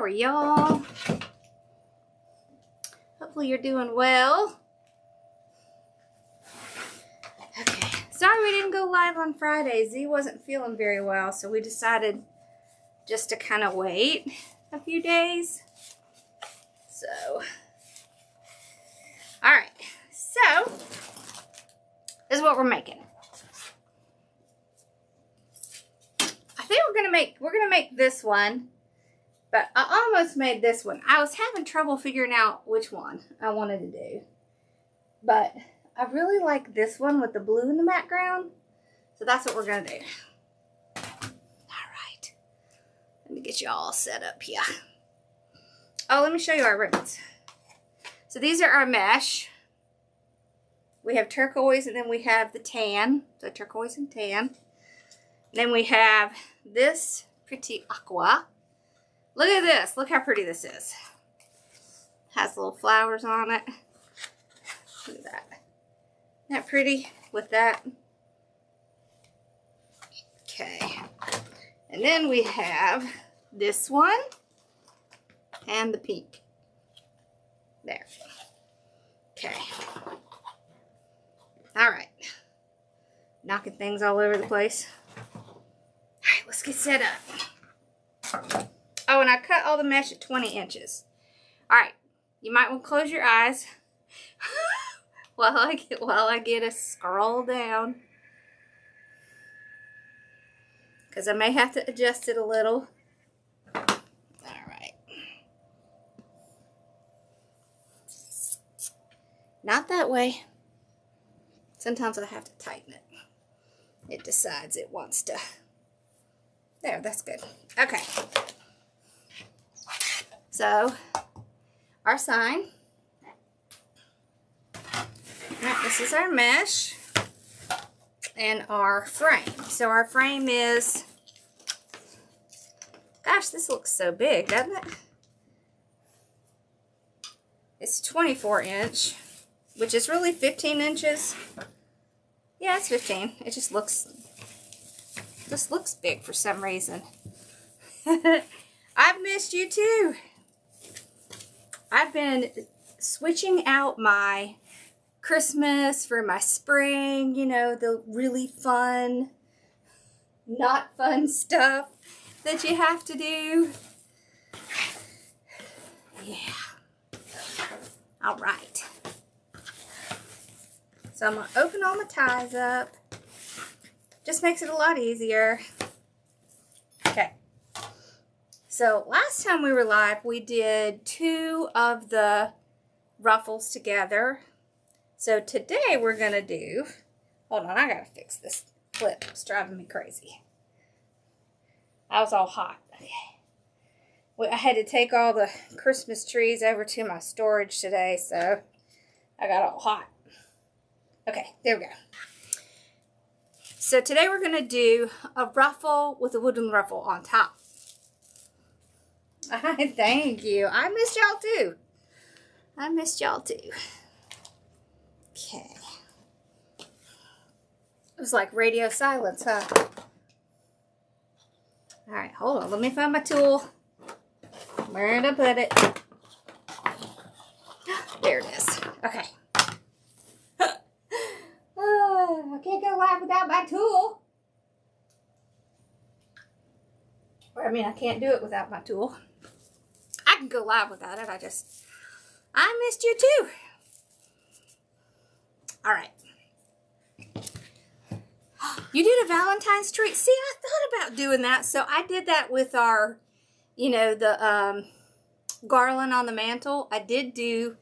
are y'all? Hopefully you're doing well. Okay, sorry we didn't go live on Friday. Z wasn't feeling very well, so we decided just to kind of wait a few days. So, all right. So, this is what we're making. I think we're gonna make this one, but I almost made this one. I was having trouble figuring out which one I wanted to do, but I really like this one with the blue in the background, so that's what we're gonna do. All right, let me get you all set up here. Oh, let me show you our ribbons. So these are our mesh. We have turquoise, and then we have the tan, so turquoise and tan. Then we have this pretty aqua. Look at this. Look how pretty this is. Has little flowers on it. Look at that. Isn't that pretty with that? Okay. And then we have this one and the pink. There. Okay. All right. Knocking things all over the place. All right, let's get set up. Oh, and I cut all the mesh at 20 inches. All right, you might want to close your eyes while I get a scroll down, because I may have to adjust it a little. All right. Not that way. Sometimes I have to tighten it. It decides it wants to. There, that's good. Okay. So, our sign. Right, this is our mesh and our frame. So our frame is, gosh, this looks so big, doesn't it? It's 24 inch, which is really 15 inches. Yeah, it's 15. It just looks big for some reason. I've missed you too. I've been switching out my Christmas for my spring, you know, the really fun, not fun stuff that you have to do. Yeah. All right. So I'm going to open all my ties up. Just makes it a lot easier. Okay. So last time we were live, we did 2 of the ruffles together. So today we're going to do, hold on, I got to fix this clip. It's driving me crazy. I was all hot. Okay. Well, I had to take all the Christmas trees over to my storage today, so I got all hot. Okay, there we go. So today we're going to do a ruffle with a woodland ruffle on top. Thank you. I missed y'all too. I missed y'all too. Okay. It was like radio silence, huh? Alright, hold on. Let me find my tool. Where did I put it? There it is. Okay. I can't go live without my tool. Or, I mean, I can't do it without my tool. I can go live without it. I missed you too. All right. You did a Valentine's tree. See, I thought about doing that. So I did that with our, you know, the garland on the mantle. I did do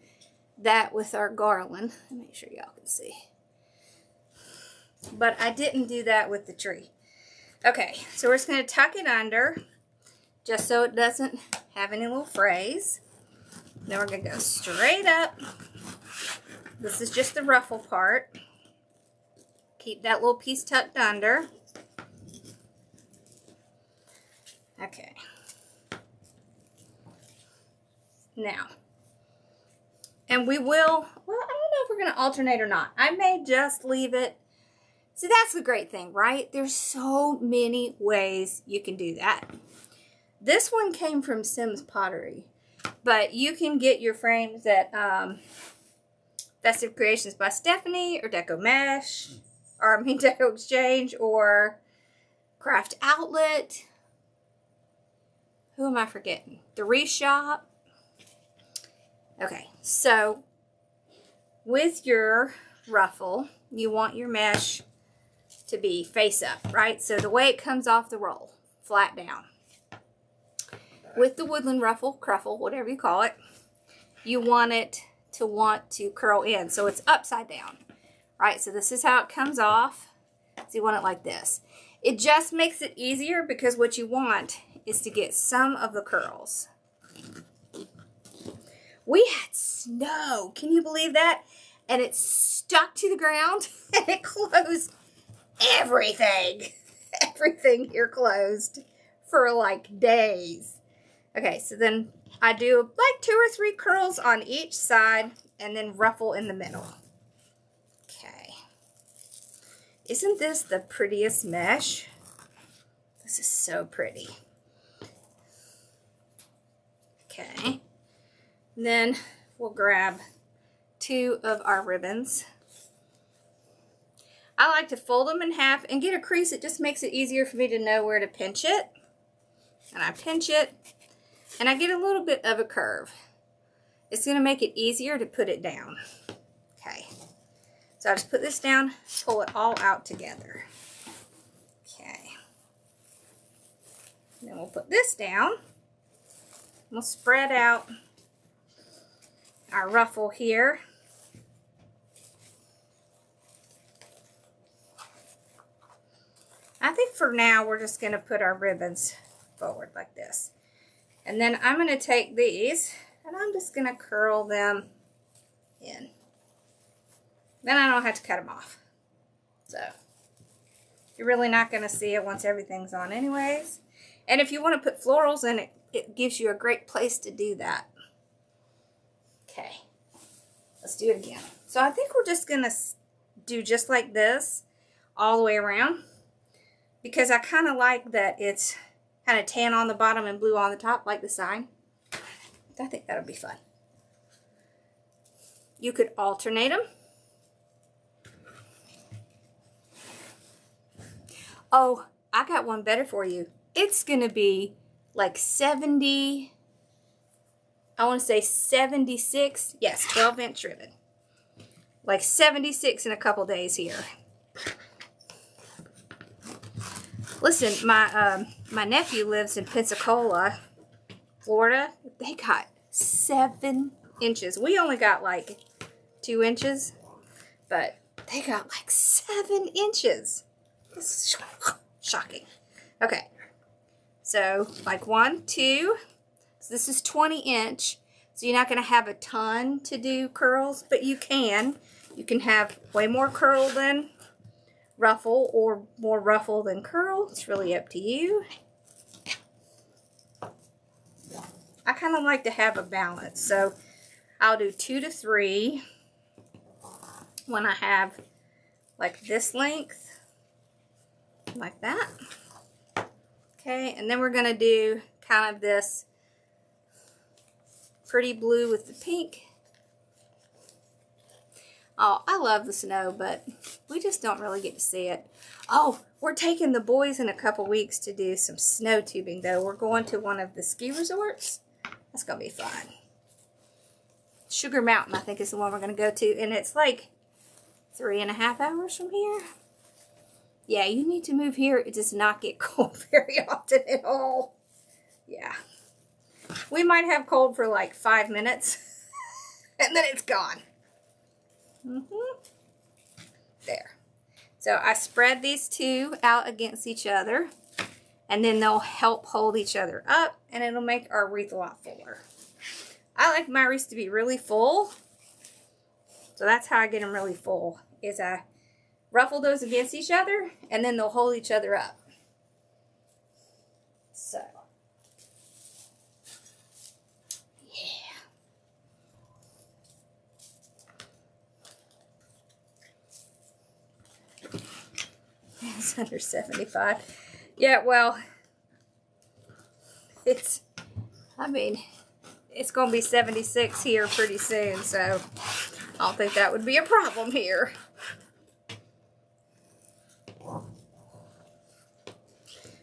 that with our garland. Let me make sure y'all can see. But I didn't do that with the tree. Okay, so we're just going to tuck it under just so it doesn't have any little frays. Then we're going to go straight up. This is just the ruffle part. Keep that little piece tucked under. Okay. Now, and we will, well, I don't know if we're going to alternate or not. I may just leave it. See, that's the great thing, right? There's so many ways you can do that. This one came from Sim's Pottery, but you can get your frames at Festive Creations by Stephanie or Deco Mesh, or I mean Deco Exchange or Craft Outlet. Who am I forgetting? The Wreath Shop. Okay, so with your ruffle, you want your mesh to be face up, right? So the way it comes off the roll, flat down. With the woodland ruffle, cruffle, whatever you call it, you want it to curl in. So it's upside down, right? So this is how it comes off. So you want it like this. It just makes it easier because what you want is to get some of the curls. We had snow. Can you believe that? And it stuck to the ground and it closed everything. Everything here closed for like days. Okay, so then I do like 2 or 3 curls on each side and then ruffle in the middle. Okay. Isn't this the prettiest mesh? This is so pretty. Okay. And then we'll grab 2 of our ribbons. I like to fold them in half and get a crease. It just makes it easier for me to know where to pinch it. And I pinch it. And I get a little bit of a curve. It's going to make it easier to put it down. Okay. So I just put this down, pull it all out together. Okay. Then we'll put this down. We'll spread out our ruffle here. I think for now we're just going to put our ribbons forward like this. And then I'm going to take these and I'm just going to curl them in. Then I don't have to cut them off. So you're really not going to see it once everything's on anyways. And if you want to put florals in it, it gives you a great place to do that. Okay, let's do it again. So I think we're just going to do just like this all the way around because I kind of like that it's kind of tan on the bottom and blue on the top like the sign. I think that'll be fun. You could alternate them. Oh, I got one better for you. It's going to be like 70, I want to say 76, yes, 12-inch ribbon. Like 76 in a couple days here. Listen, my nephew lives in Pensacola, Florida. They got 7 inches. We only got like 2 inches, but they got like 7 inches. This is shocking. Okay, so like 1, 2. So this is 20-inch. So you're not going to have a ton to do curls, but you can. You can have way more curl than ruffle or more ruffle than curl. It's really up to you. I kind of like to have a balance. So I'll do 2 to 3 when I have like this length. Like that. Okay, and then we're going to do kind of this pretty blue with the pink. Oh, I love the snow, but we just don't really get to see it. Oh, we're taking the boys in a couple weeks to do some snow tubing, though. We're going to one of the ski resorts. That's going to be fun. Sugar Mountain, I think, is the one we're going to go to, and it's like 3.5 hours from here. Yeah, you need to move here. It does not get cold very often at all. Yeah. We might have cold for like 5 minutes. And then it's gone. There. So I spread these 2 out against each other. And then they'll help hold each other up. And it'll make our wreath a lot fuller. I like my wreaths to be really full. So that's how I get them really full. Is I ruffle those against each other, and then they'll hold each other up. So, yeah. It's under 75. Yeah, well, I mean, it's going to be 76 here pretty soon, so I don't think that would be a problem here. Of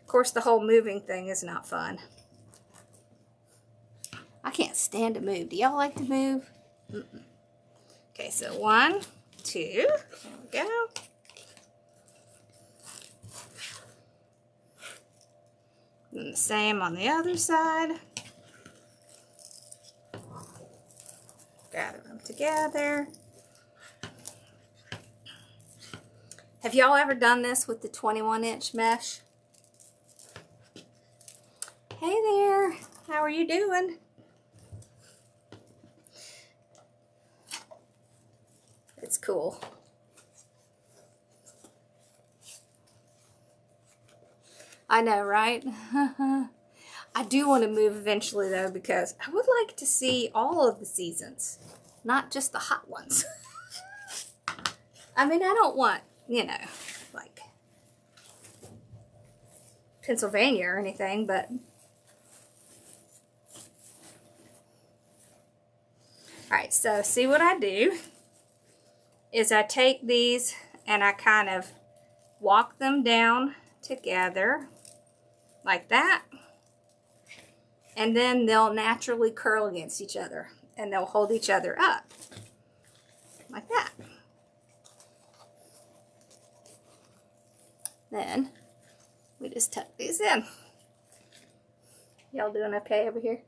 course, the whole moving thing is not fun. I can't stand to move. Do y'all like to move? Mm-mm. Okay, so 1, 2. There we go. And the same on the other side. Gather them together. Have y'all ever done this with the 21-inch mesh? Hey there, how are you doing? It's cool. I know, right? I do want to move eventually, though, because I would like to see all of the seasons, not just the hot ones. I mean, I don't want, you know, like Pennsylvania or anything, but alright, so see what I do is I take these and I kind of walk them down together like that, and then they'll naturally curl against each other and they'll hold each other up like that. Then we just tuck these in. Y'all doing okay over here?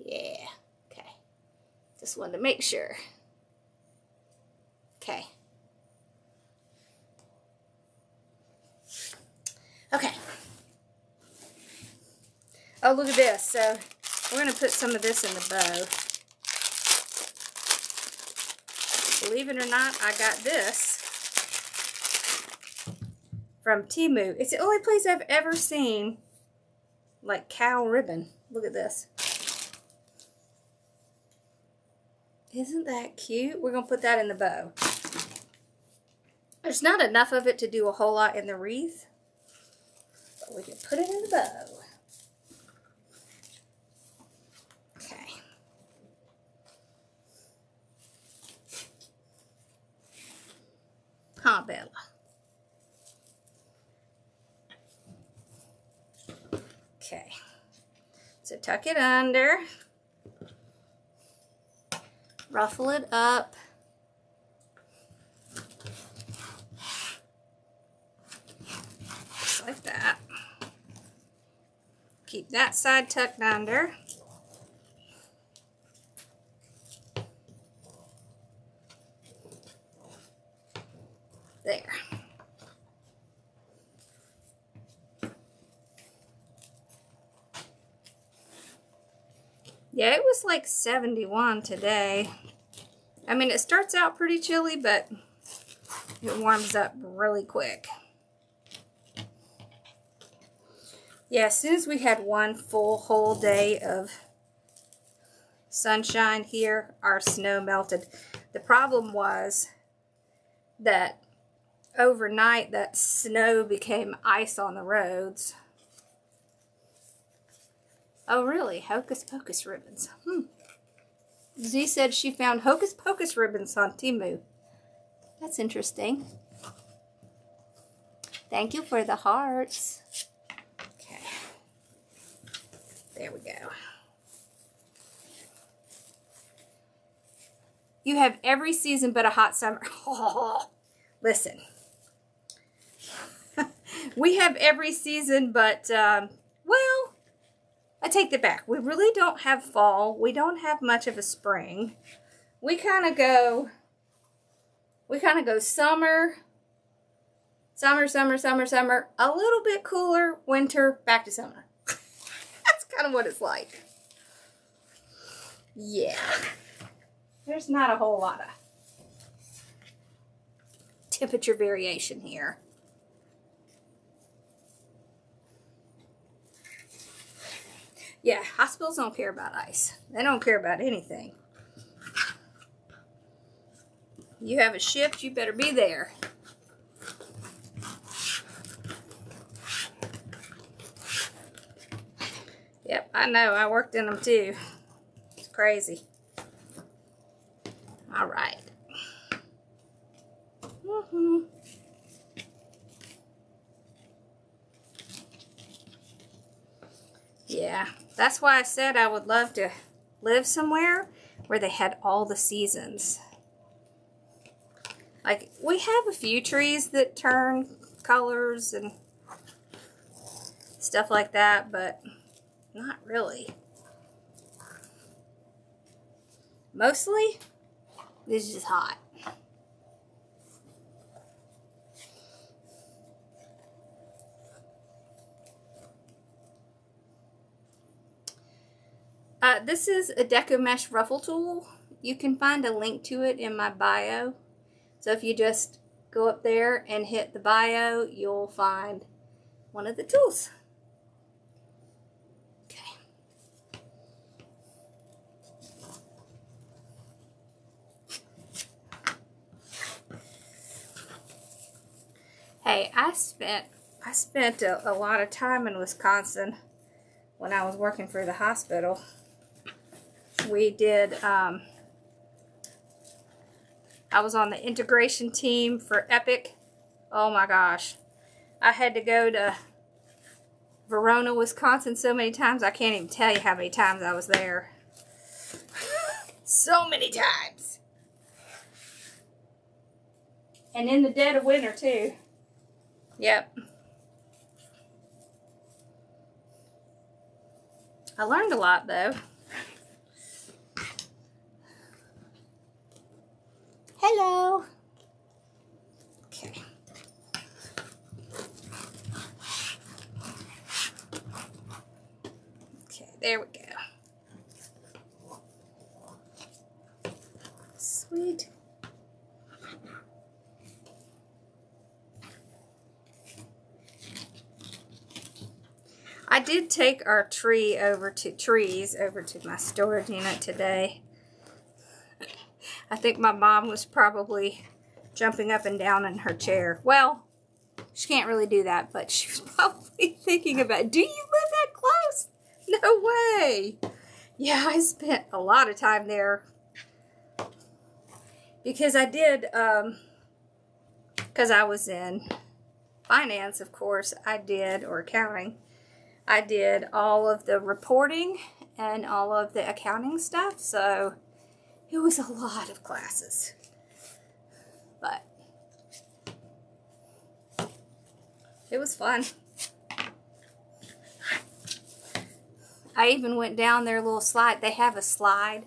Yeah, okay. Just wanted to make sure. Okay. Okay. Oh, look at this. So we're going to put some of this in the bow. Believe it or not, I got this from Temu. It's the only place I've ever seen like cow ribbon. Look at this. Isn't that cute? We're going to put that in the bow. There's not enough of it to do a whole lot in the wreath, but we can put it in the bow. Okay. Huh, Bella? Okay. So tuck it under. Ruffle it up. Just like that. Keep that side tucked under. There. Yeah, it was like 71 today. I mean, it starts out pretty chilly, but it warms up really quick. Yeah, as soon as we had one full whole day of sunshine here, our snow melted. The problem was that overnight that snow became ice on the roads. Oh, really? Hocus Pocus ribbons. Z said she found Hocus Pocus ribbons on Temu. That's interesting. Thank you for the hearts. Okay. There we go. You have every season but a hot summer. Oh, listen. We have every season but, well, I take that back. We really don't have fall. We don't have much of a spring. We kind of go summer, summer, a little bit cooler, winter, back to summer. That's kind of what it's like. Yeah. There's not a whole lot of temperature variation here. Yeah, hospitals don't care about ice. They don't care about anything. You have a shift, you better be there. Yep, I know. I worked in them too. It's crazy. All right. Yeah, that's why I said I would love to live somewhere where they had all the seasons. Like, we have a few trees that turn colors and stuff like that, but not really. Mostly, it's just hot. This is a Deco Mesh Ruffle tool. You can find a link to it in my bio. So if you just go up there and hit the bio, you'll find one of the tools. Okay. Hey, I spent a lot of time in Wisconsin when I was working for the hospital. We did, I was on the integration team for Epic. Oh my gosh. I had to go to Verona, Wisconsin so many times, I can't even tell you how many times I was there. So many times. And in the dead of winter too. Yep. I learned a lot though. Hello. Okay. Okay, there we go. Sweet. I did take our trees over to my storage unit today. I think my mom was probably jumping up and down in her chair. Well, she can't really do that, but she was probably thinking about, do you live that close? No way. Yeah, I spent a lot of time there. Because I did, because I was in finance, of course, or accounting. I did all of the reporting and all of the accounting stuff, so it was a lot of classes, but it was fun. I even went down their little slide. They have a slide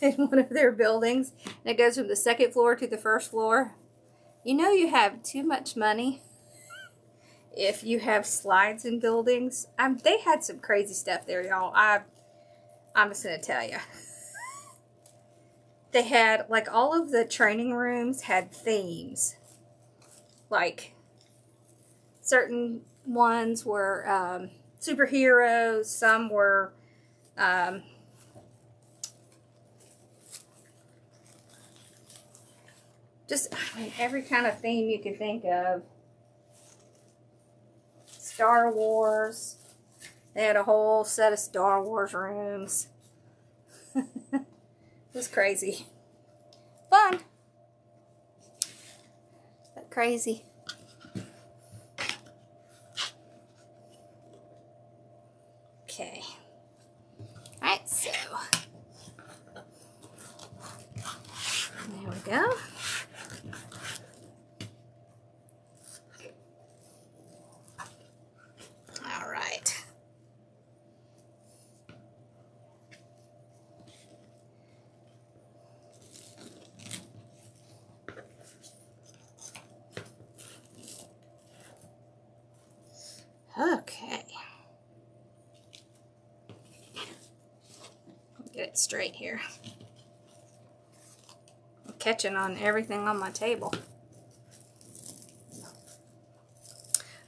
in one of their buildings, and it goes from the second floor to the first floor. You know you have too much money if you have slides in buildings. They had some crazy stuff there, y'all. I'm just going to tell you. They had, like, all of the training rooms had themes. Like, certain ones were superheroes, some were just, I mean, every kind of theme you can think of. Star Wars. They had a whole set of Star Wars rooms. It was crazy. Fun. But crazy. Okay. Alright, so. There we go. Alright. Okay. Get it straight here. I'm catching on everything on my table.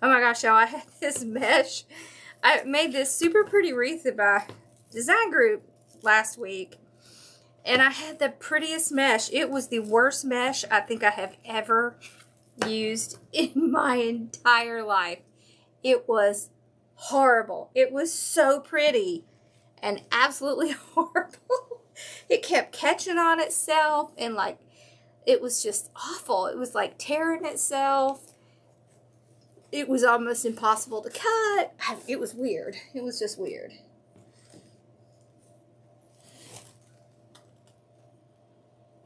Oh my gosh, y'all, I had this mesh. I made this super pretty wreath by Design Group last week. And I had the prettiest mesh. It was the worst mesh I think I have ever used in my entire life. It was horrible. It was so pretty and absolutely horrible. It kept catching on itself and like, it was just awful. It was like tearing itself. It was almost impossible to cut. It was weird. It was just weird.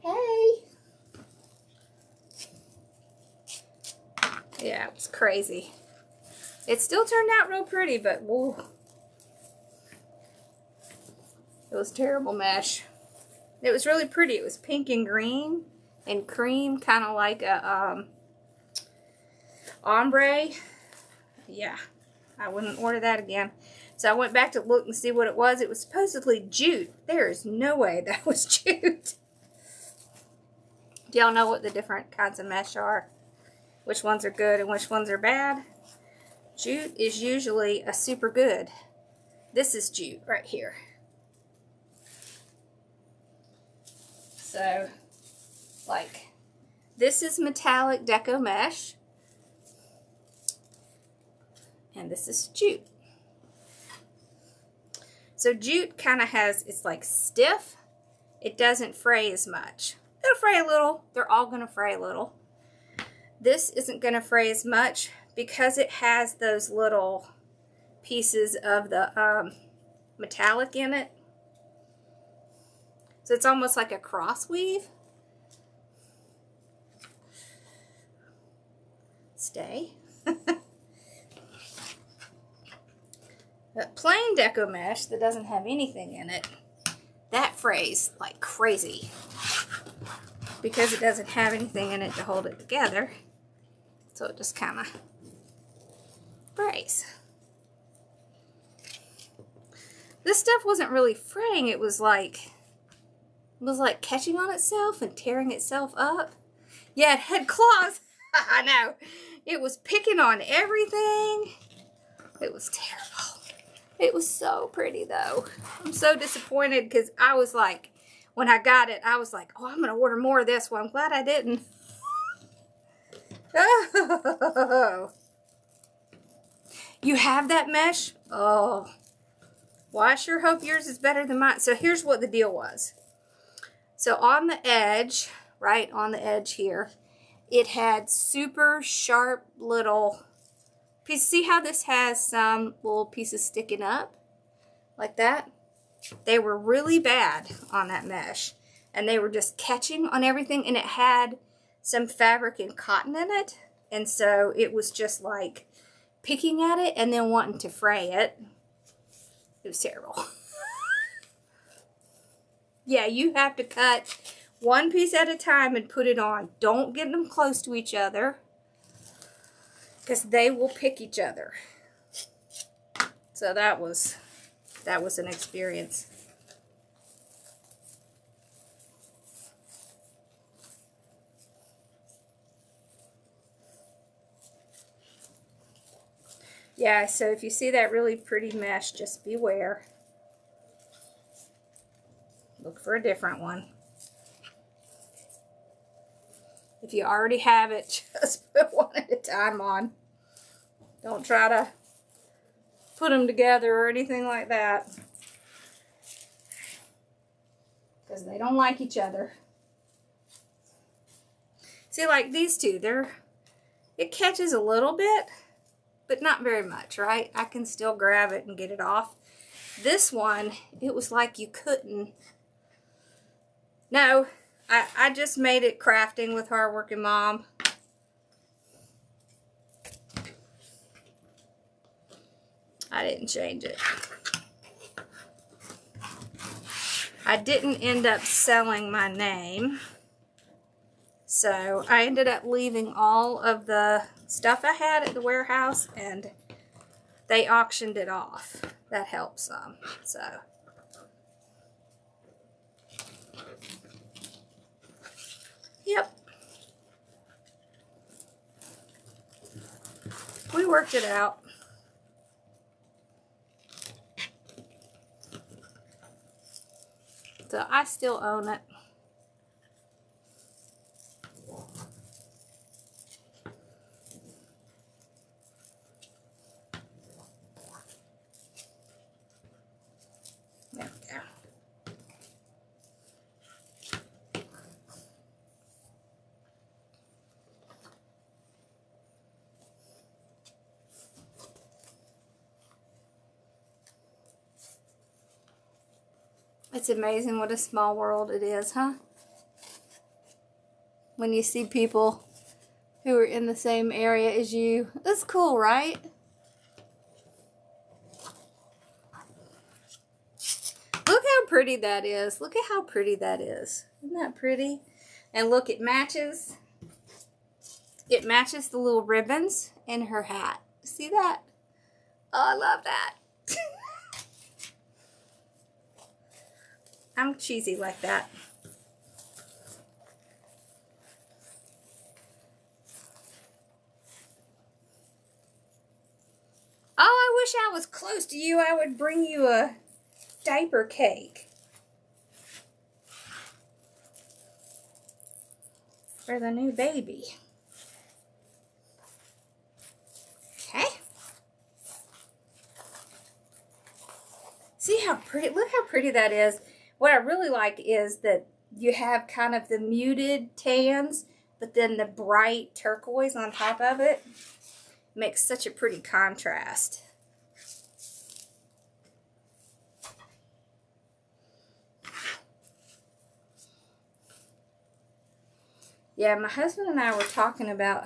Hey. Yeah, it was crazy. It still turned out real pretty, but whoa. It was terrible mesh. It was really pretty. It was pink and green and cream, kind of like a ombre. Yeah, I wouldn't order that again. So I went back to look and see what it was. It was supposedly jute. There is no way that was jute. Do y'all know what the different kinds of mesh are? Which ones are good and which ones are bad? Jute is usually a super good. This is jute right here. So, like, this is metallic Deco mesh. And this is jute. So jute kind of has, it's like stiff. It doesn't fray as much. It'll fray a little. They're all going to fray a little. This isn't going to fray as much because it has those little pieces of the metallic in it. So it's almost like a cross weave. Stay. That plain Deco mesh that doesn't have anything in it, that frays like crazy because it doesn't have anything in it to hold it together. So it just kind of frays. This stuff wasn't really fraying. It was like catching on itself and tearing itself up. Yeah, it had claws. I know. It was picking on everything. It was terrible. It was so pretty though. I'm so disappointed because I was like, when I got it, I was like, oh, I'm going to order more of this one. I'm glad I didn't. Oh. You have that mesh? Oh. Well, I sure hope yours is better than mine. So here's what the deal was. So on the edge, right on the edge here, it had super sharp little pieces. See how this has some little pieces sticking up like that? They were really bad on that mesh. And they were just catching on everything. And it had some fabric and cotton in it. And so it was just like picking at it and then wanting to fray it. It was terrible. Yeah, you have to cut one piece at a time and put it on. Don't get them close to each other because they will pick each other. So that was an experience. Yeah, so if you see that really pretty mesh, just beware. Look for a different one. If you already have it, just put one at a time on. Don't try to put them together or anything like that. Because they don't like each other. See, like these two, it catches a little bit, but not very much, right? I can still grab it and get it off. This one, it was like you couldn't. No, I just made it crafting with Hardworking Mom. I didn't change it. I didn't end up selling my name. So I ended up leaving all of the stuff I had at the warehouse and they auctioned it off. That helps some. So yep. We worked it out. So I still own it. It's amazing what a small world it is, huh? When you see people who are in the same area as you. That's cool, right? Look how pretty that is. Look at how pretty that is. Isn't that pretty? And look, it matches. It matches the little ribbons in her hat. See that? Oh, I love that. I'm cheesy like that. Oh, I wish I was close to you. I would bring you a diaper cake for the new baby. Okay. See how pretty, look how pretty that is. What I really like is that you have kind of the muted tans, but then the bright turquoise on top of it. Makes such a pretty contrast. Yeah, my husband and I were talking about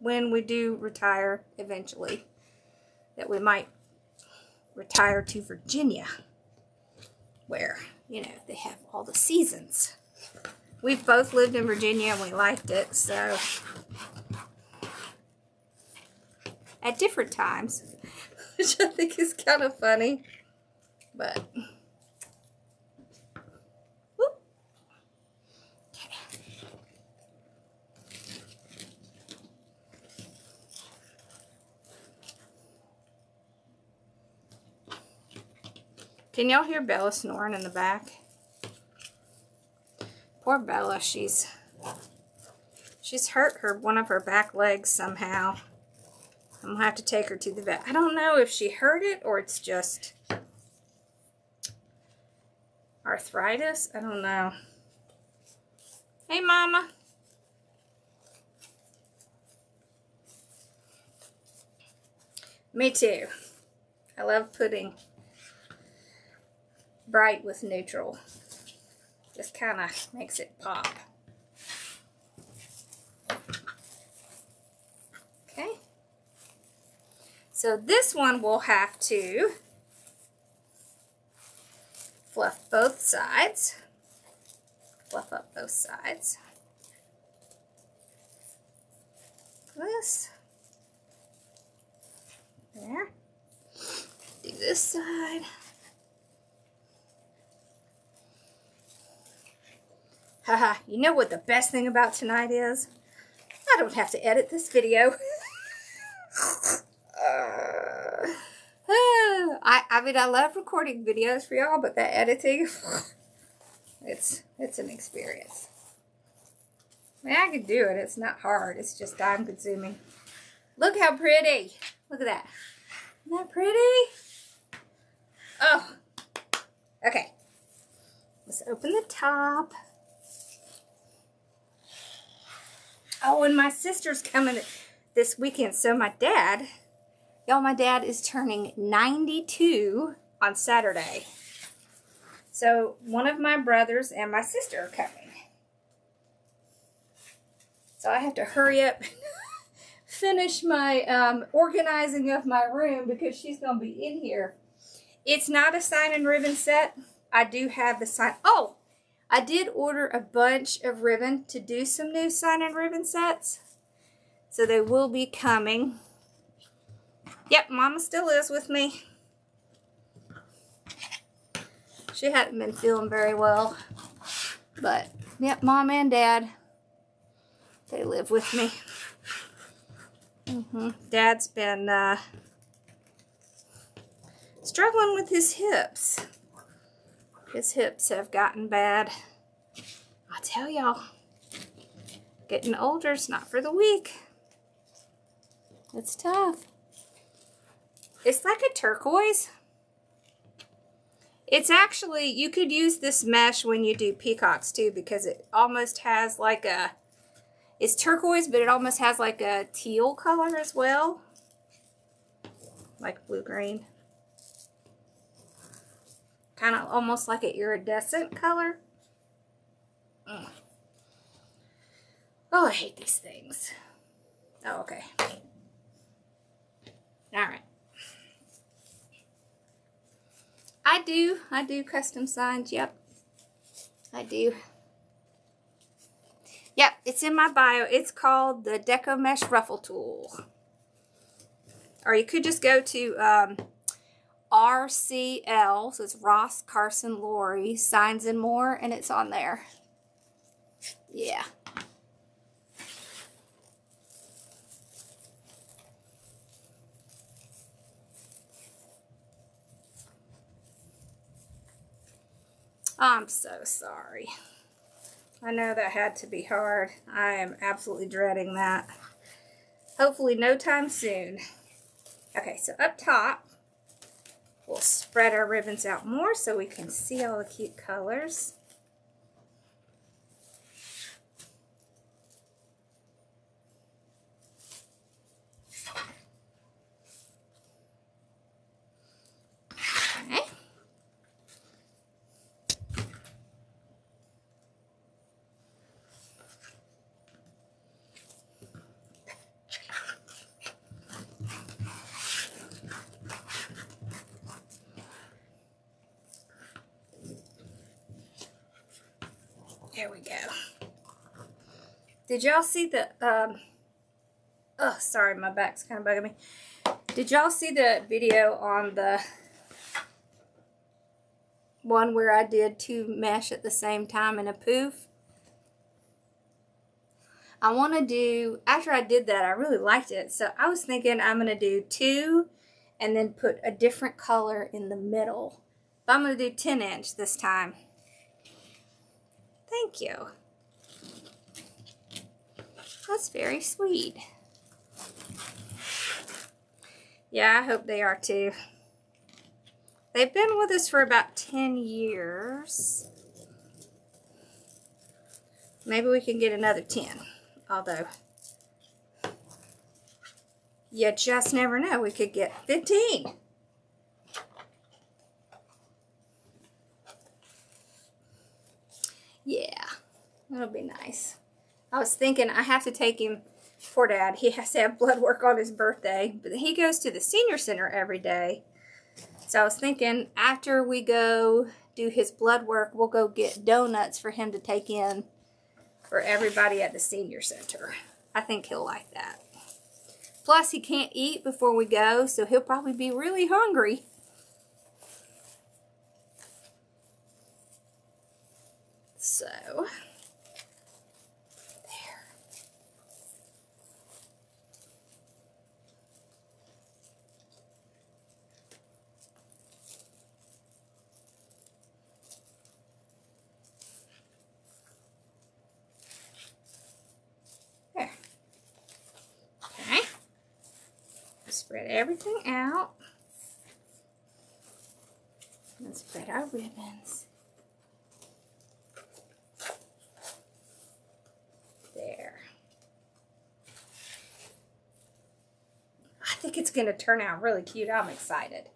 when we do retire eventually, that we might retire to Virginia, where, you know, they have all the seasons. We've both lived in Virginia and we liked it, so at different times, which I think is kind of funny, but whoop. Okay. Can y'all hear Bella snoring in the back? Poor Bella, she's hurt one of her back legs somehow. I'm going to have to take her to the vet. I don't know if she hurt it or it's just arthritis. I don't know. Hey, Mama. Me too. I love putting bright with neutral. Just kind of makes it pop. Okay. So this one will have to fluff both sides. Fluff up both sides. This. There. Do this side. Haha, you know what the best thing about tonight is? I don't have to edit this video. I mean, I love recording videos for y'all, but that editing, it's an experience. I mean, I can do it. It's not hard. It's just time consuming. Look how pretty. Look at that. Isn't that pretty? Oh. Okay. Let's open the top. Oh, and my sister's coming this weekend. So my dad, y'all, my dad is turning 92 on Saturday. So one of my brothers and my sister are coming. So I have to hurry up, finish my organizing of my room because she's going to be in here. It's not a sign and ribbon set. I do have the sign. Oh, I did order a bunch of ribbon to do some new sign and ribbon sets. So they will be coming. Yep, Mama still is with me. She hadn't been feeling very well. But, yep, Mom and Dad, they live with me. Dad's been struggling with his hips. His hips have gotten bad. I tell y'all, getting older is not for the weak. It's tough. It's like a turquoise. It's actually, you could use this mesh when you do peacocks too, because it almost has like a, it's turquoise, but it almost has like a teal color as well. Like blue-green. kind of almost like an iridescent color. Oh, I hate these things. Oh, okay. All right. I do custom signs. Yep, I do. Yep, it's in my bio. It's called the Deco Mesh Ruffle Tool. Or you could just go to RCL, so it's Ross, Carson, Lori, Signs and More, and it's on there. Yeah. I'm so sorry. I know that had to be hard. I am absolutely dreading that. Hopefully no time soon. Okay, so up top, we'll spread our ribbons out more so we can see all the cute colors. Okay. There we go. Did y'all see the, oh, sorry, my back's kind of bugging me. Did y'all see the video on the one where I did 2 mesh at the same time in a poof? I want to do, after I did that, I really liked it. So I was thinking I'm going to do 2 and then put a different color in the middle. But I'm going to do 10-inch this time. Thank you. That's very sweet. Yeah, I hope they are too. They've been with us for about 10 years. Maybe we can get another 10. Although, you just never know. We could get 15. Yeah, that'll be nice. I was thinking I have to take him, poor Dad, he has to have blood work on his birthday, but he goes to the senior center every day. So I was thinking after we go do his blood work, we'll go get donuts for him to take in for everybody at the senior center. I think he'll like that. Plus, he can't eat before we go, so he'll probably be really hungry. So, there. There. Okay. Spread everything out. And spread our ribbons. There. I think it's going to turn out really cute. I'm excited.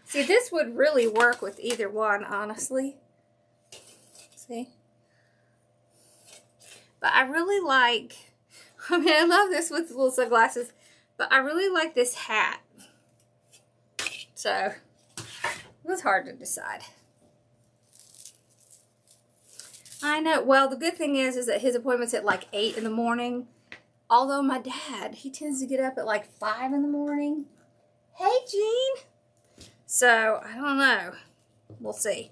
See, this would really work with either one, honestly. See? But I really like, I mean, I love this with little sunglasses, but I really like this hat. So, it was hard to decide. I know. Well, the good thing is that his appointment's at like 8 in the morning. Although my dad, he tends to get up at like 5 in the morning. Hey, Gene. So, I don't know. We'll see.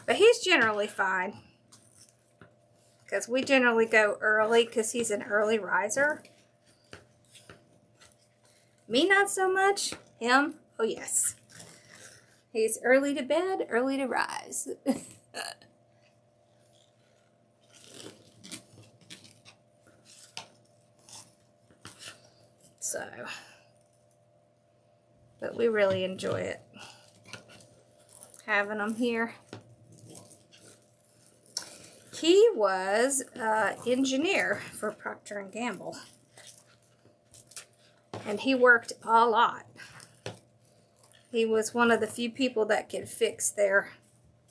But he's generally fine. Because we generally go early because he's an early riser. Me, not so much. Him, oh yes. He's early to bed, early to rise. So, but we really enjoy it. Having them here. He was an engineer for Procter & Gamble. And he worked a lot. He was one of the few people that could fix their,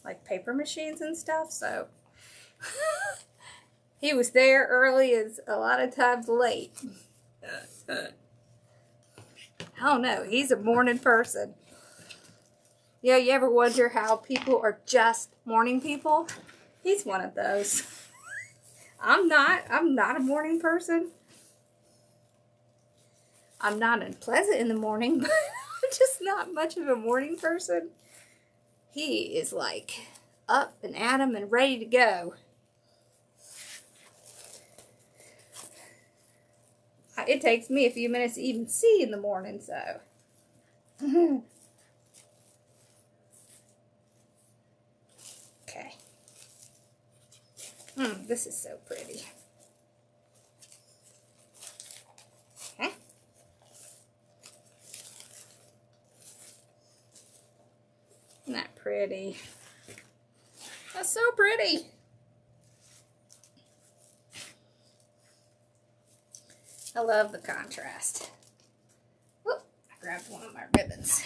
like, paper machines and stuff, so he was there early and a lot of times late. I don't know. He's a morning person. Yeah, you ever wonder how people are just morning people? He's one of those. I'm not a morning person. I'm not unpleasant in the morning, but I'm just not much of a morning person. He is like up and at 'em and ready to go. It takes me a few minutes to even see in the morning, so. Okay. This is so pretty. Okay. Isn't that pretty? That's so pretty. I love the contrast. Whoop, I grabbed one of my ribbons.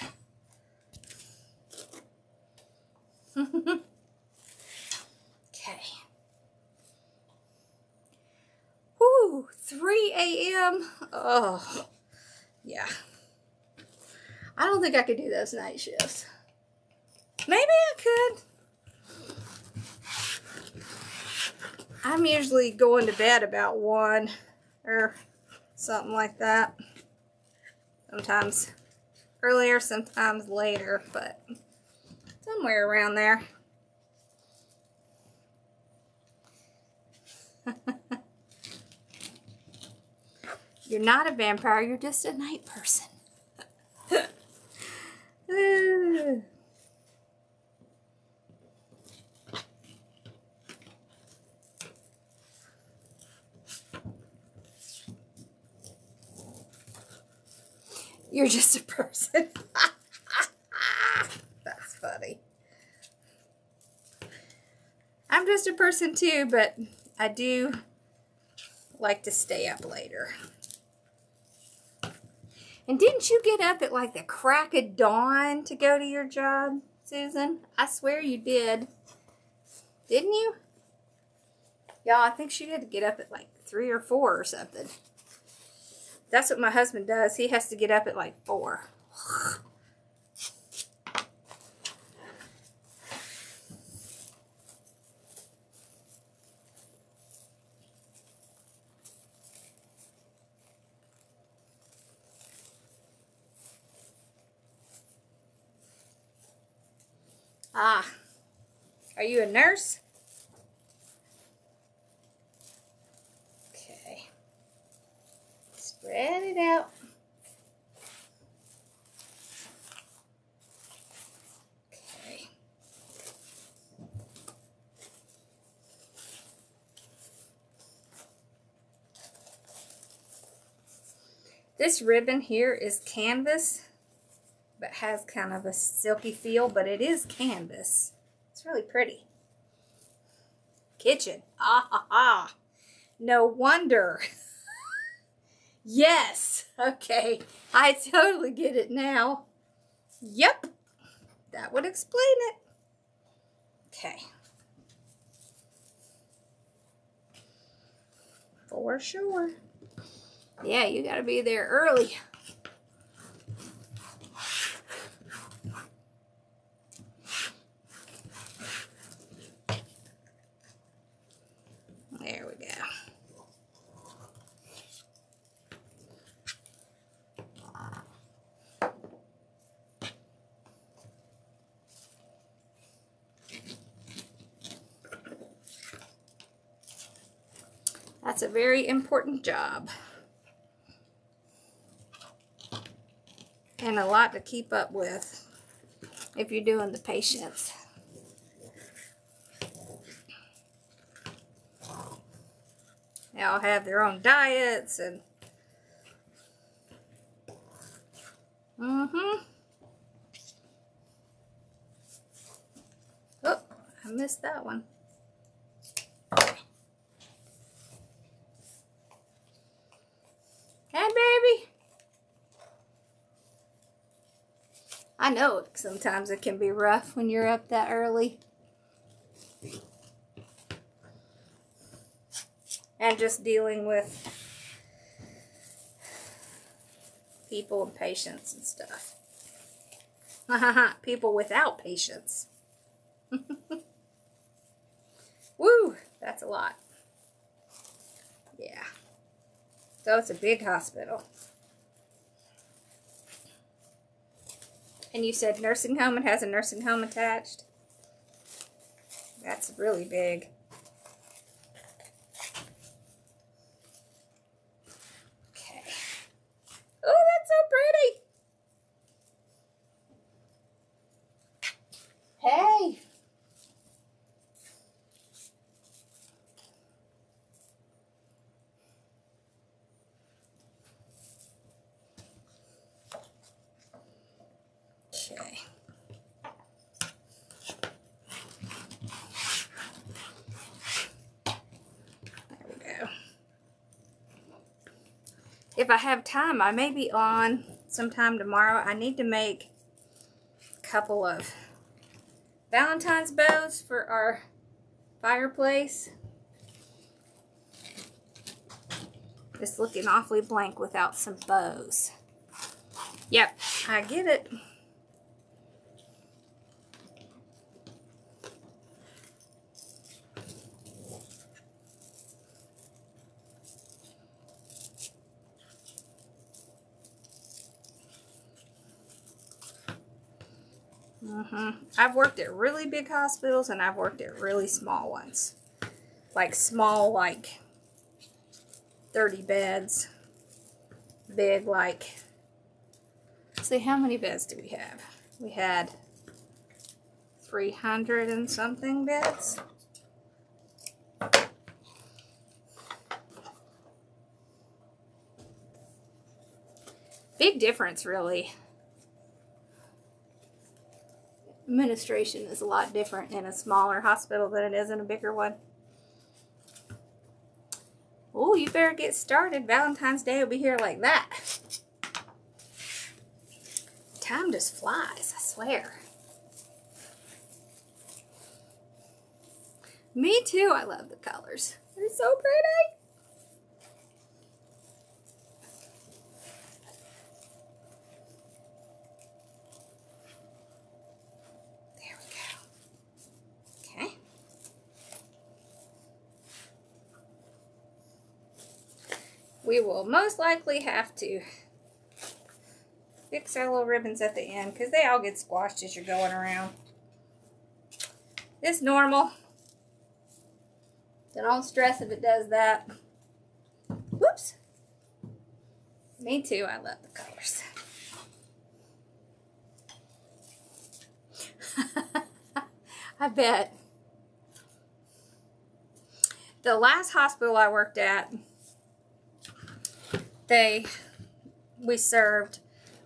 Okay. Woo, 3 a.m. Oh, yeah. I don't think I could do those night shifts. Maybe I could. I'm usually going to bed about 1 or something like that. Sometimes earlier, sometimes later, but somewhere around there. You're not a vampire, you're just a night person. You're just a person. That's funny. I'm just a person too, but I do like to stay up later. And didn't you get up at like the crack of dawn to go to your job, Susan? I swear you did. Didn't you? Yeah, I think she had to get up at like 3 or 4 or something. That's what my husband does. He has to get up at like 4. Ah, are you a nurse? Okay. Spread it out. Okay. This ribbon here is canvas, but has kind of a silky feel, but it is canvas. It's really pretty. Kitchen. Ah ha ha. No wonder. Yes. Okay. I totally get it now. Yep. That would explain it. Okay. For sure. Yeah, you gotta be there early. There we go. That's a very important job. And a lot to keep up with if you're doing the patients. They all have their own diets and oh, I missed that one. I know sometimes it can be rough when you're up that early. And just dealing with people and patience and stuff. People without patience. Woo! That's a lot. Yeah. So it's a big hospital. And you said nursing home, it has a nursing home attached? That's really big. Okay. Oh, that's so pretty! Hey! Okay. There we go. If I have time, I may be on sometime tomorrow. I need to make a couple of Valentine's bows for our fireplace. It's looking awfully blank without some bows. Yep, I get it. I've worked at really big hospitals and I've worked at really small ones. Like small, like 30 beds. Big, like, let's see, how many beds do we have? We had 300 and something beds. Big difference, really. Administration is a lot different in a smaller hospital than it is in a bigger one. Oh, you better get started. Valentine's Day will be here like that. Time just flies, I swear. Me too. I love the colors. They're so pretty. We will most likely have to fix our little ribbons at the end because they all get squashed as you're going around. It's normal. So don't stress if it does that. Whoops. Me too. I love the colors. I bet. The last hospital I worked at, we served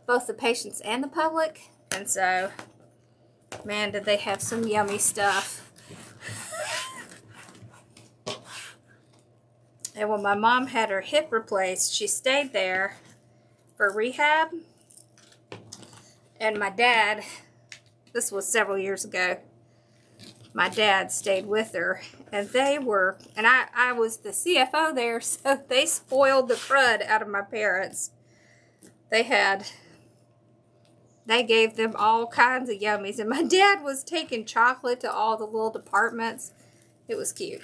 both the patients and the public, and so, man, did they have some yummy stuff. And when my mom had her hip replaced, she stayed there for rehab, and my dad, this was several years ago, my dad stayed with her, and they were, and I was the CFO there, so they spoiled the crud out of my parents. They gave them all kinds of yummies, and my dad was taking chocolate to all the little departments. It was cute.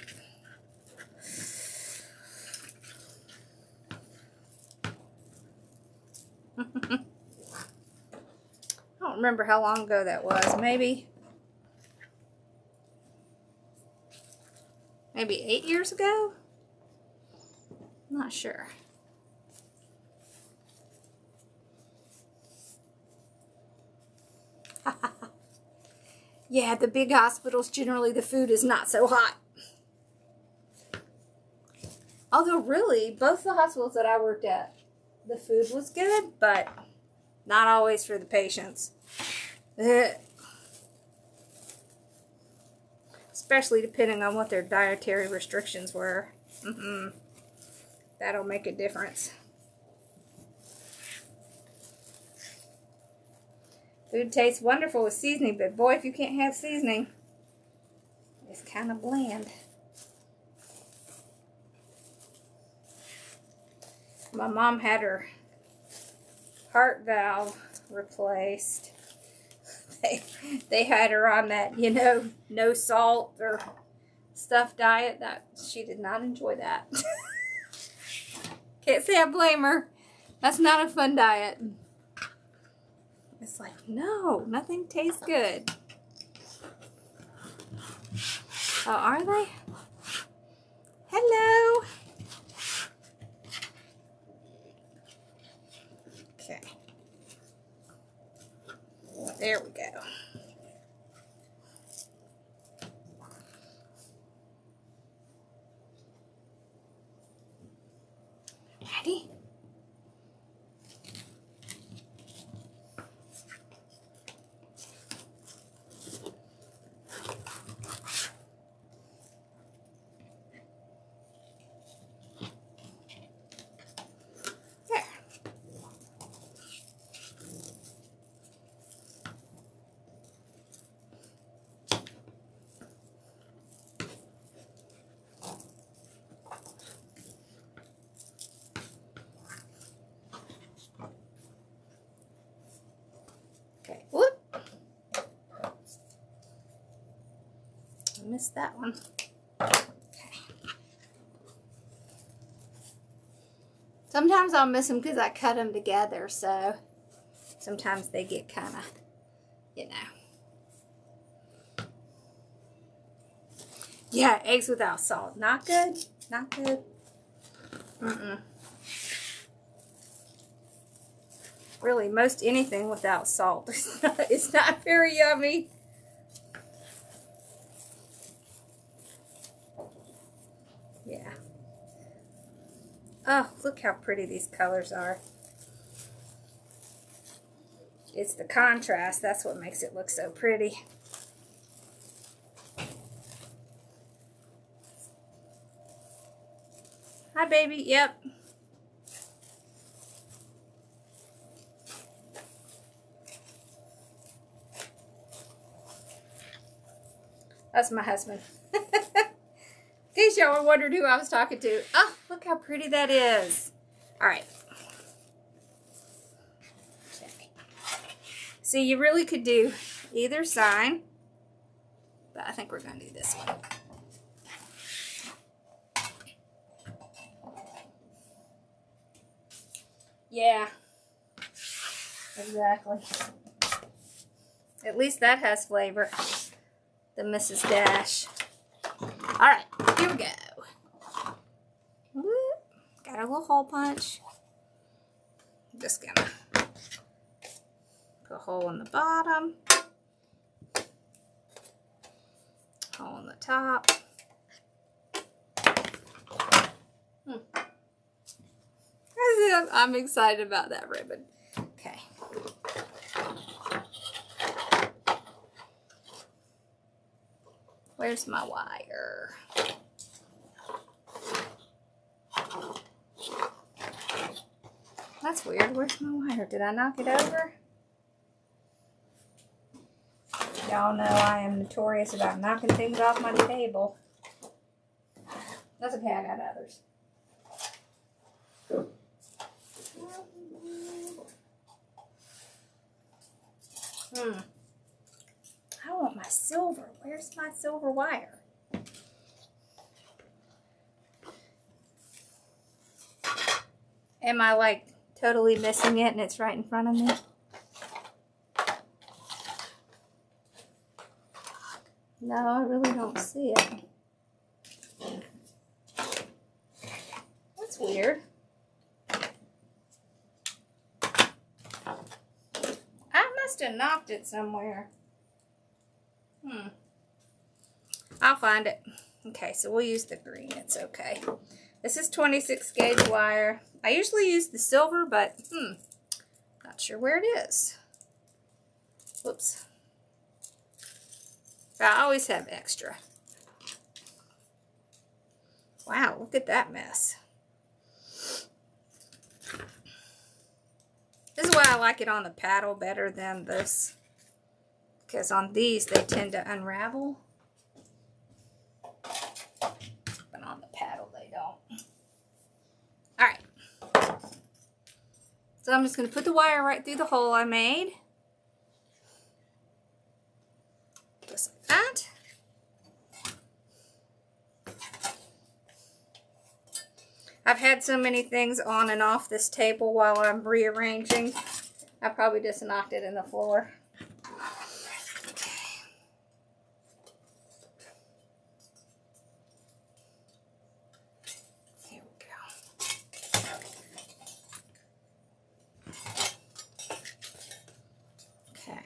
I don't remember how long ago that was. Maybe 8 years ago? I'm not sure. Yeah, the big hospitals, generally the food is not so hot. Although really, both the hospitals that I worked at, the food was good, but not always for the patients. Especially depending on what their dietary restrictions were. That'll make a difference. Food tastes wonderful with seasoning, but boy, if you can't have seasoning, it's kind of bland. My mom had her heart valve replaced. They had her on that, you know, no salt or stuff diet. That she did not enjoy that. Can't say I blame her. That's not a fun diet. It's like, no, nothing tastes good. Oh, are they? Hello. Okay. There we go. Ready? Okay, whoop. I missed that one. Okay. Sometimes I'll miss them because I cut them together, so sometimes they get kind of, you know. Yeah, eggs without salt. Not good. Not good. Mm-mm. Really, most anything without salt. It's not very yummy. Yeah. Oh, look how pretty these colors are. It's the contrast. That's what makes it look so pretty. Hi, baby. Yep. That's my husband. In case y'all wondered who I was talking to. Oh, look how pretty that is. All right. Okay. See, you really could do either side, but I think we're going to do this one. Yeah. Exactly. At least that has flavor. The Mrs. Dash. Alright, here we go. Whoop. Got a little hole punch. Just gonna put a hole in the bottom. Hole in the top. I'm excited about that ribbon. Okay. Where's my wire? That's weird. Where's my wire? Did I knock it over? Y'all know I am notorious about knocking things off my table. That's okay, I got others. I want my silver. Where's my silver wire? Am I like totally missing it and it's right in front of me? No, I really don't see it. That's weird. I must have knocked it somewhere. I'll find it. Okay, so we'll use the green. It's okay. This is 26 gauge wire. I usually use the silver, but not sure where it is. Whoops. I always have extra. Wow, look at that mess. This is why I like it on the paddle better than this because on these they tend to unravel. But on the paddle they don't. Alright. So I'm just going to put the wire right through the hole I made. Just like that. I've had so many things on and off this table while I'm rearranging. I probably just knocked it in the floor. Here we go. Okay.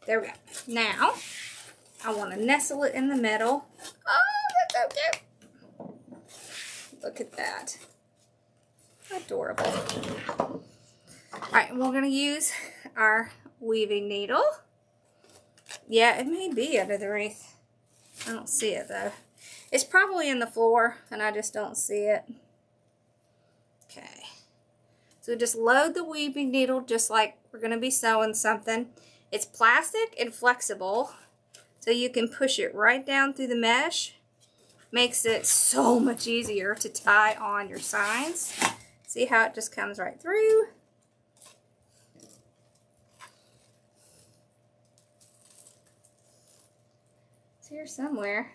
There we go. Now, I want to nestle it in the middle. Oh, that's so cute. Look at that. Adorable. Alright, we're going to use our weaving needle. Yeah, it may be under the wreath. I don't see it though. It's probably in the floor and I just don't see it. Okay. So just load the weaving needle just like we're going to be sewing something. It's plastic and flexible, so you can push it right down through the mesh. Makes it so much easier to tie on your signs. See how it just comes right through? It's here somewhere.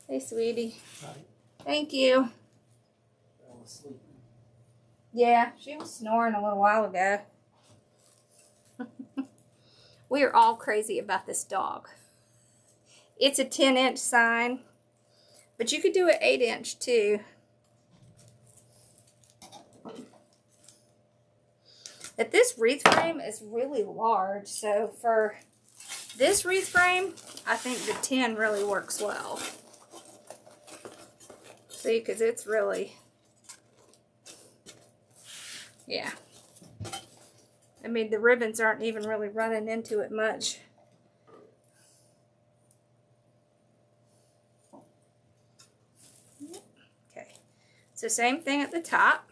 Hey, sweetie. Hi. Thank you. I was sleeping. Yeah, she was snoring a little while ago. We are all crazy about this dog. It's a 10-inch sign, but you could do an 8-inch too. But this wreath frame is really large, so for this wreath frame, I think the 10 really works well. See, because it's really, yeah. I mean, the ribbons aren't even really running into it much. Okay, so same thing at the top.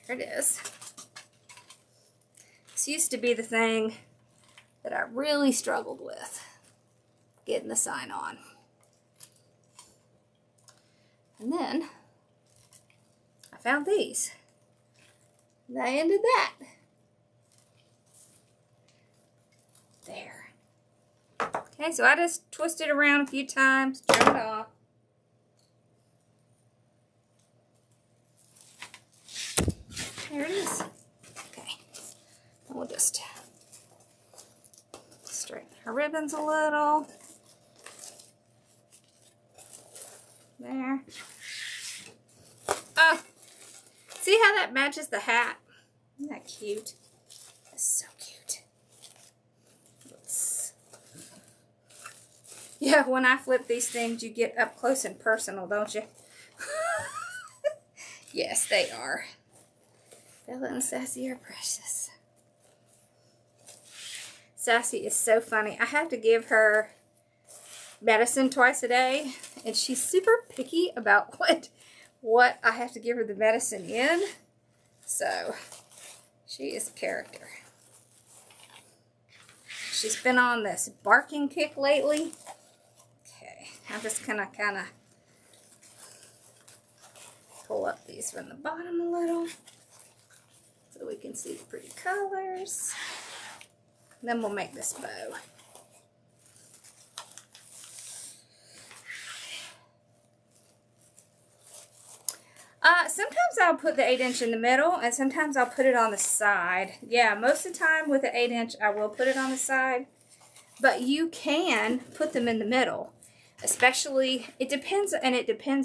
There it is. This used to be the thing that I really struggled with, getting the sign on. And then I found these. And I ended that. There. Okay, so I just twist it around a few times, trim it off. There it is. Okay. And we'll just straighten our ribbons a little. There. Oh, see how that matches the hat? Isn't that cute? That's so cute. Oops. Yeah, when I flip these things, you get up close and personal, don't you? Yes, they are. Bella and Sassy are precious. Sassy is so funny. I have to give her medicine twice a day, and she's super picky about what I have to give her the medicine in. So, she is a character. She's been on this barking kick lately. Okay, I'm just gonna kind of pull up these from the bottom a little so we can see the pretty colors. And then we'll make this bow. Sometimes I'll put the 8-inch in the middle, and sometimes I'll put it on the side. Yeah, most of the time with the 8-inch, I will put it on the side. But you can put them in the middle. Especially, it depends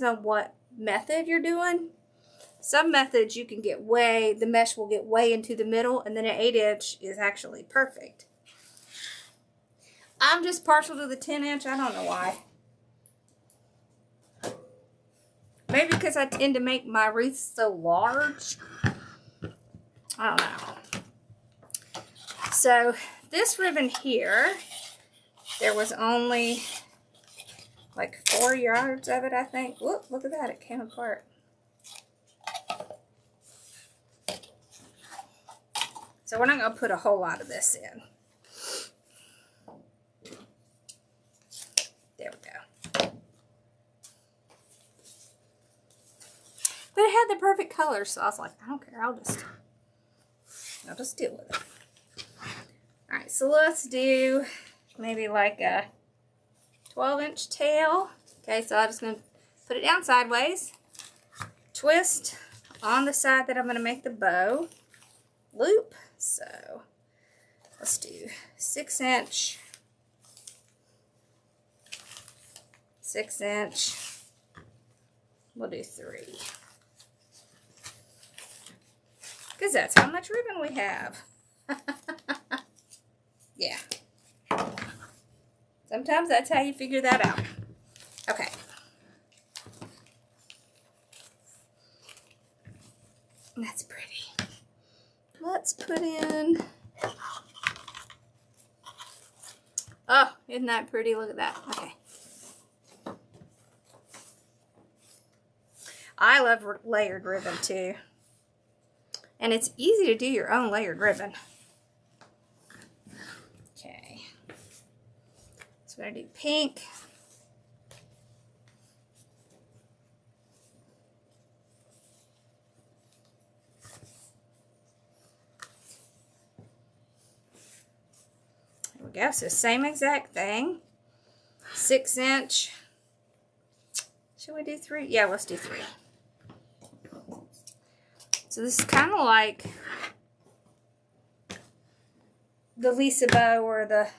on what method you're doing. Some methods you can get the mesh will get way into the middle, and then an 8-inch is actually perfect. I'm just partial to the 10-inch. I don't know why. Maybe because I tend to make my wreaths so large. I don't know. So this ribbon here, there was only like 4 yards of it, I think. Whoop, look at that, it came apart. So we're not going to put a whole lot of this in. There we go. But it had the perfect color, so I was like, I don't care. I'll just deal with it. All right, so let's do maybe like a 12-inch tail. Okay, so I'm just going to put it down sideways, twist on the side that I'm going to make the bow loop. So let's do 6-inch, 6-inch, we'll do 3. Because that's how much ribbon we have. Yeah. Sometimes that's how you figure that out. Okay. That's pretty. Let's put in... Oh, isn't that pretty? Look at that. Okay. I love layered ribbon too. And it's easy to do your own layered ribbon. Okay. So we're going to do pink. There we go. So same exact thing. 6-inch. Should we do 3? Yeah, let's do 3. So this is kind of like the Lisa bow or the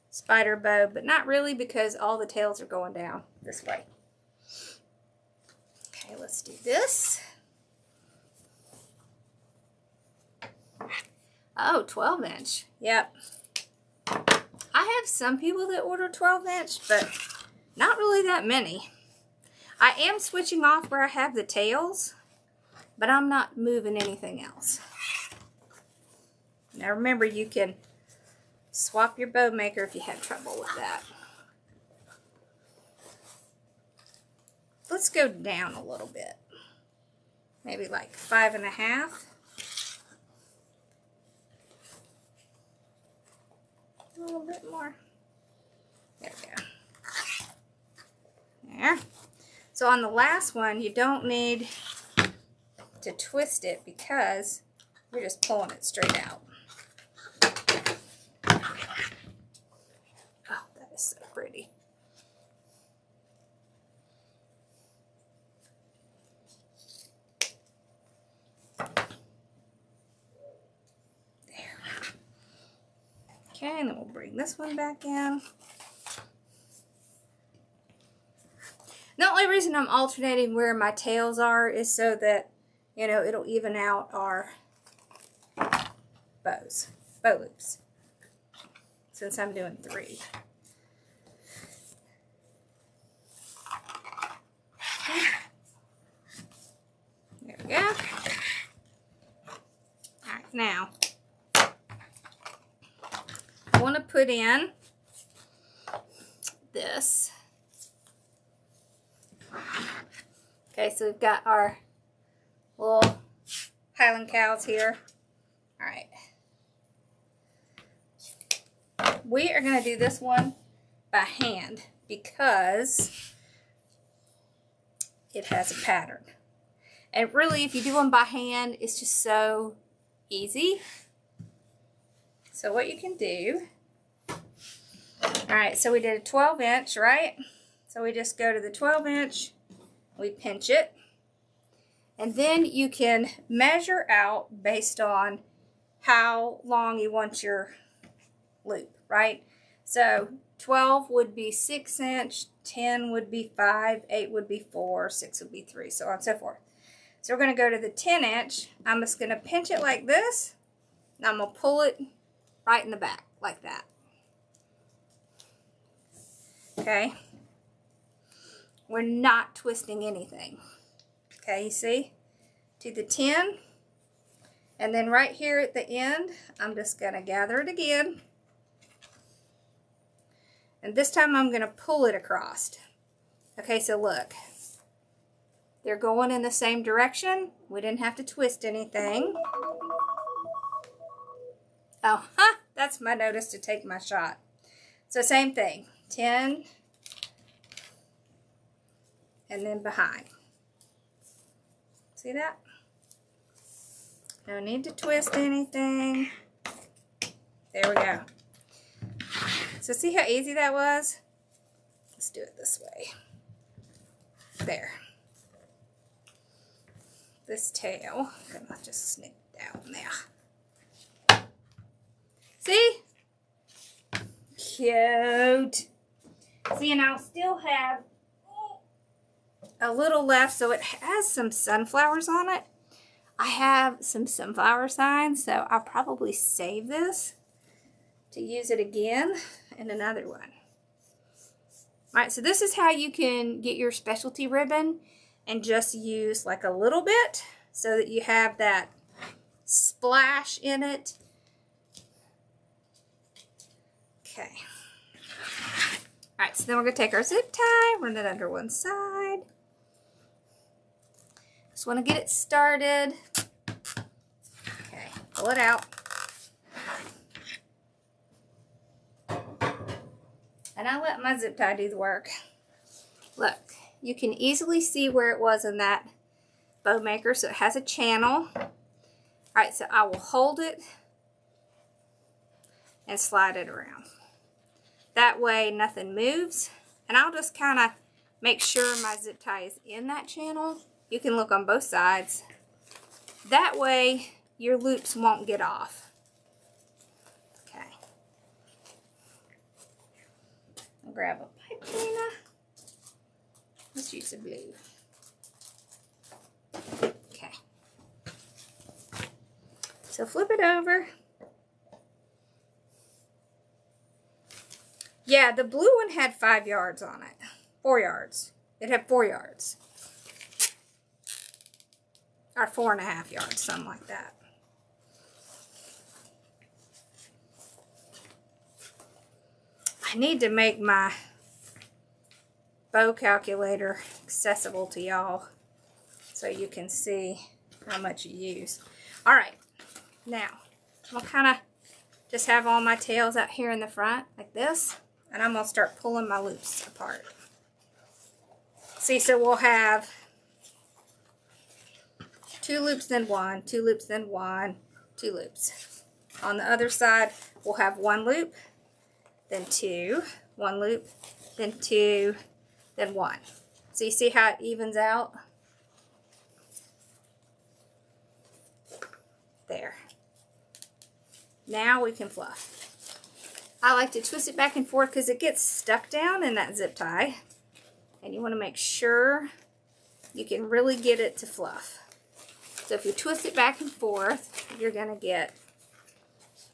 spider bow, but not really because all the tails are going down this way. Okay, let's do this. Oh, 12-inch. Yep. I have some people that order 12-inch, but not really that many. I am switching off where I have the tails, but I'm not moving anything else. Now remember, you can swap your bow maker if you have trouble with that. Let's go down a little bit. Maybe like 5.5. A little bit more. There we go. There. So on the last one, you don't need to twist it because you're just pulling it straight out. Oh, that is so pretty. There. Okay, and then we'll bring this one back in. The only reason I'm alternating where my tails are is so that, you know, it'll even out our bow loops, since I'm doing 3. There we go. Alright, now I want to put in this. Okay, so we've got our little Highland cows here. All right. We are going to do this one by hand because it has a pattern. And really, if you do them by hand, it's just so easy. So what you can do, all right, so we did a 12-inch, right? So we just go to the 12-inch, we pinch it, and then you can measure out based on how long you want your loop, right? So 12 would be 6-inch, 10 would be 5, 8 would be 4, 6 would be 3, so on and so forth. So we're going to go to the 10-inch. I'm just going to pinch it like this, and I'm going to pull it right in the back, like that. Okay? We're not twisting anything. Okay, you see? To the 10. And then right here at the end, I'm just going to gather it again. And this time I'm going to pull it across. Okay, so look. They're going in the same direction. We didn't have to twist anything. Oh, that's my notice to take my shot. So same thing, 10, and then behind. See that? No need to twist anything. There we go. So see how easy that was? Let's do it this way. There. This tail, I'm gonna just snip down there. See? Cute. See, and I'll still have a little left, so it has some sunflowers on it. I have some sunflower signs, so I'll probably save this to use it again in another one. Alright, so this is how you can get your specialty ribbon and just use like a little bit so that you have that splash in it. Okay. Alright, so then we're going to take our zip tie, run it under one side. Just want to get it started. Okay, pull it out. And I let my zip tie do the work. Look, you can easily see where it was in that bow maker, so it has a channel. Alright, so I will hold it and slide it around. That way nothing moves. And I'll just kind of make sure my zip tie is in that channel. You can look on both sides. That way your loops won't get off. Okay. I'll grab a pipe cleaner. Let's use the blue. Okay. So flip it over. Yeah, the blue one had 5 yards on it. 4 yards. It had 4 yards. Or 4.5 yards, something like that. I need to make my bow calculator accessible to y'all so you can see how much you use. Alright, now I'll kind of just have all my tails out here in the front like this, and I'm going to start pulling my loops apart. See, so we'll have 2 loops, then 1, 2 loops, then 1, 2 loops. On the other side, we'll have 1 loop, then 2, 1 loop, then 2, then 1. So you see how it evens out? There. Now we can fluff. I like to twist it back and forth because it gets stuck down in that zip tie. And you want to make sure you can really get it to fluff. So if you twist it back and forth, you're going to get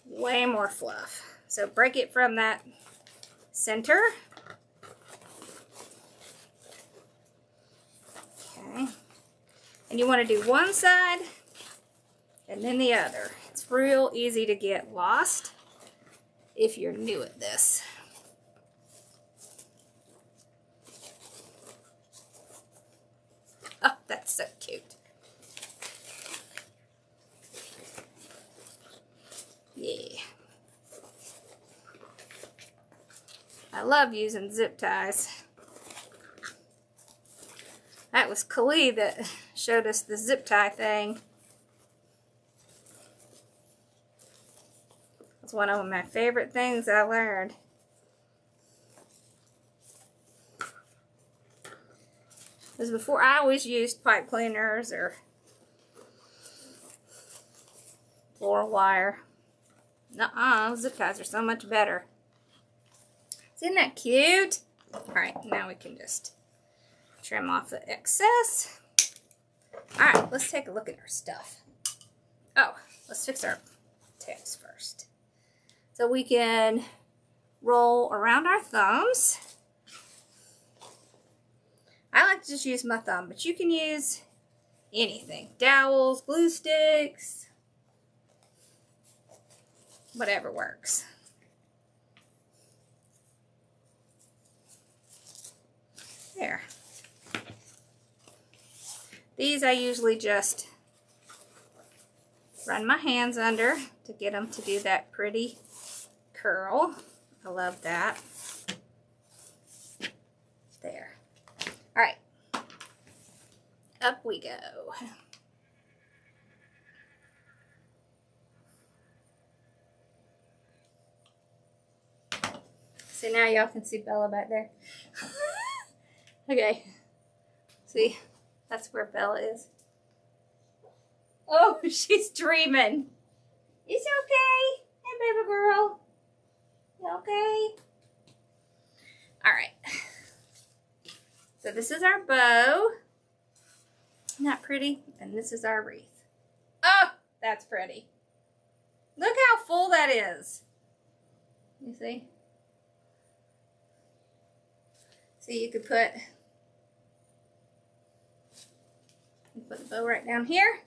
way more fluff. So break it from that center. Okay. And you want to do one side and then the other. It's real easy to get lost if you're new at this. Oh, that's so cute. Yeah. I love using zip ties. That was Khalid that showed us the zip tie thing. It's one of my favorite things I learned. Because before I always used pipe cleaners or floral wire. Nuh-uh, zip ties are so much better. Isn't that cute? Alright, now we can just trim off the excess. Alright, let's take a look at our stuff. Oh, let's fix our tails first. So we can roll around our thumbs. I like to just use my thumb, but you can use anything. Dowels, glue sticks, whatever works. There. These I usually just run my hands under to get them to do that pretty curl. I love that. There. All right. Up we go. So now y'all can see Bella back there. Okay. See, that's where Bella is. Oh, she's dreaming. It's okay. Hey, baby girl. You okay? All right. So this is our bow. Isn't that pretty? And this is our wreath. Oh, that's pretty. Look how full that is. You see? So you could put the bow right down here,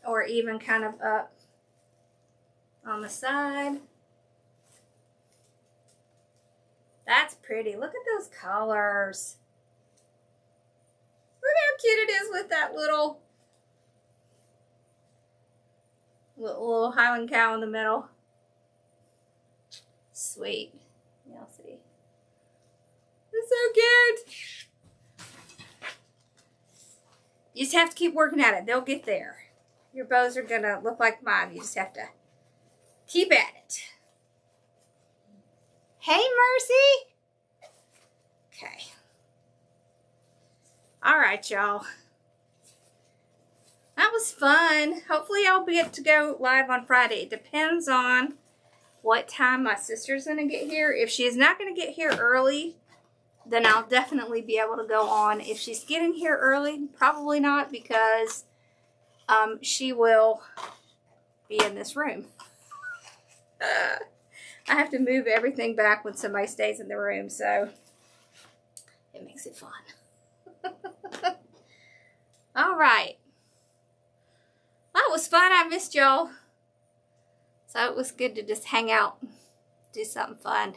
or even kind of up on the side. That's pretty. Look at those colors. Look how cute it is with that little Highland cow in the middle. Sweet. Y'all see. It's so cute. You just have to keep working at it. They'll get there. Your bows are going to look like mine. You just have to keep at it. Hey, Mercy. Okay. All right, y'all. That was fun. Hopefully I'll get to go live on Friday. It depends on what time my sister's going to get here. If she's not going to get here early, then I'll definitely be able to go on. If she's getting here early, probably not, because she will be in this room. I have to move everything back when somebody stays in the room, so it makes it fun. All right. That was fun. I missed y'all. So it was good to just hang out, do something fun.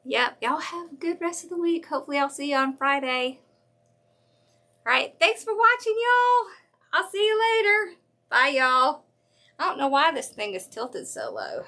Yep, y'all have a good rest of the week. Hopefully I'll see you on Friday. All right, thanks for watching, y'all. I'll see you later. Bye, y'all. I don't know why this thing is tilted so low.